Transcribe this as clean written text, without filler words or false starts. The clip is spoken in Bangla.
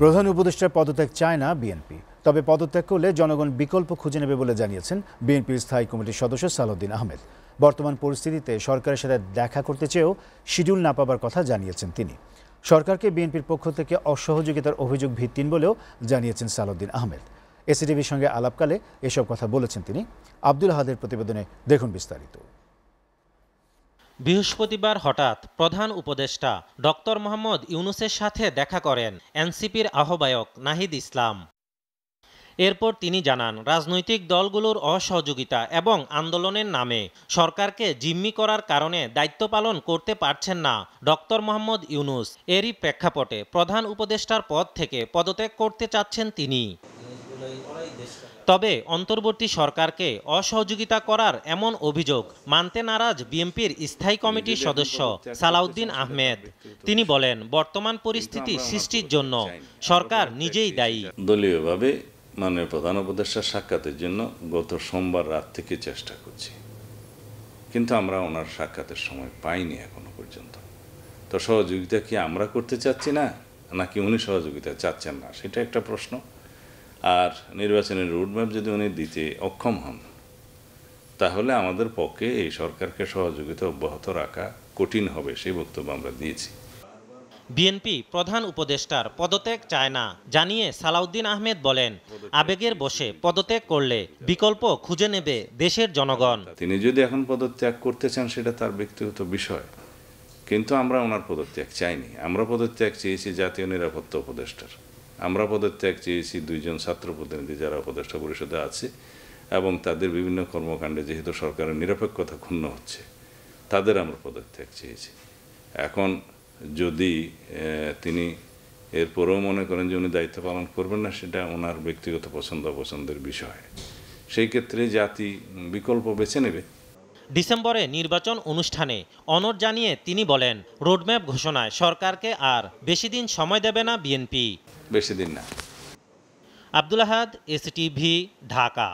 প্রধান উপদেষ্টার পদত্যাগ চায় না বিএনপি, তবে পদত্যাগ করলে জনগণ বিকল্প খুঁজে নেবে বলে জানিয়েছেন বিএনপির স্থায়ী কমিটির সদস্য সালাউদ্দিন আহমেদ। বর্তমান পরিস্থিতিতে সরকারের সাথে দেখা করতে চেয়েও শিডিউল না পাবার কথা জানিয়েছেন তিনি। সরকারকে বিএনপির পক্ষ থেকে অসহযোগিতার অভিযোগ ভিত্তিহীন বলেও জানিয়েছেন সালাউদ্দিন আহমেদ। এসিটিভির সঙ্গে আলাপকালে এসব কথা বলেছেন তিনি। আব্দুল আহাদের প্রতিবেদনে দেখুন বিস্তারিত। বৃহস্পতিবার হঠাৎ প্রধান উপদেষ্টা ডক্টর মোহাম্মদ ইউনূসের সাথে দেখা করেন এনসিপির আহ্বায়ক নাহিদ ইসলাম। এরপর তিনি জানান, রাজনৈতিক দলগুলোর অসহযোগিতা এবং আন্দোলনের নামে সরকারকে জিম্মি করার কারণে দায়িত্ব পালন করতে পারছেন না ডক্টর মোহাম্মদ ইউনূস। এরই প্রেক্ষাপটে প্রধান উপদেষ্টার পদ থেকে পদত্যাগ করতে চাচ্ছেন তিনি। তবে অন্তর্বর্তী সরকারকে অসহযোগিতা করার এমন অভিযোগ মানতে নারাজ বিএনপির স্থায়ী কমিটির সদস্য সালাউদ্দিন আহমেদ। তিনি বলেন, বর্তমান পরিস্থিতি সৃষ্টির জন্য সরকার নিজেই দায়ী। দলীয়ভাবে মাননীয় প্রধান উপদেষ্টার সাক্ষাতের জন্য গত সোমবার রাত থেকে চেষ্টা করছি, কিন্তু আমরা ওনার সাক্ষাতের সময় পাইনি এখনো পর্যন্ত। তো সহযোগিতা কি আমরা করতে চাচ্ছি না, নাকি উনি সহযোগিতা চাচ্ছেন না, সেটা একটা প্রশ্ন। আর নির্বাচনের রোডম্যাপ যদি উনি দিতে অক্ষম হন, তাহলে আমাদের পক্ষে এই সরকারকে সহযোগিতা অব্যাহত রাখা কঠিন হবে, সেই বক্তব্য আমরা দিয়েছি। বিএনপি প্রধান উপদেষ্টার পদত্যাগ চায় না জানিয়ে সালাউদ্দিন আহমেদ বলেন, আবেগের বশে পদত্যাগ করলে বিকল্প খুঁজে নেবে দেশের জনগণ। তিনি যদি এখন পদত্যাগ করতে চান সেটা তার ব্যক্তিগত বিষয়, কিন্তু আমরা ওনার পদত্যাগ চাইনি। আমরা পদত্যাগ চেয়েছি জাতীয় নিরাপত্তা উপদেষ্টার, আমরা পদত্যাগ চেয়েছি দুইজন ছাত্র প্রতিনিধি যারা উপদেষ্টা পরিষদে আছে, এবং তাদের বিভিন্ন কর্মকাণ্ডে যেহেতু সরকারের নিরপেক্ষতা ক্ষুণ্ণ হচ্ছে, তাদের আমরা পদত্যাগ চেয়েছি। এখন যদি তিনি এরপরেও মনে করেন যে উনি দায়িত্ব পালন করবেন না, সেটা ওনার ব্যক্তিগত পছন্দ অপছন্দের বিষয়। সেই ক্ষেত্রে জাতি বিকল্প বেছে নেবে। ডিসেম্বরে নির্বাচন অনুষ্ঠানে অনড় জানিয়ে তিনি বলেন, রোডম্যাপ ঘোষণায় সরকারকে আর বেশি দিন সময় দেবে না বিএনপি। বেশি দিন না। আব্দুল আহাদ, এসিটিভি, ঢাকা।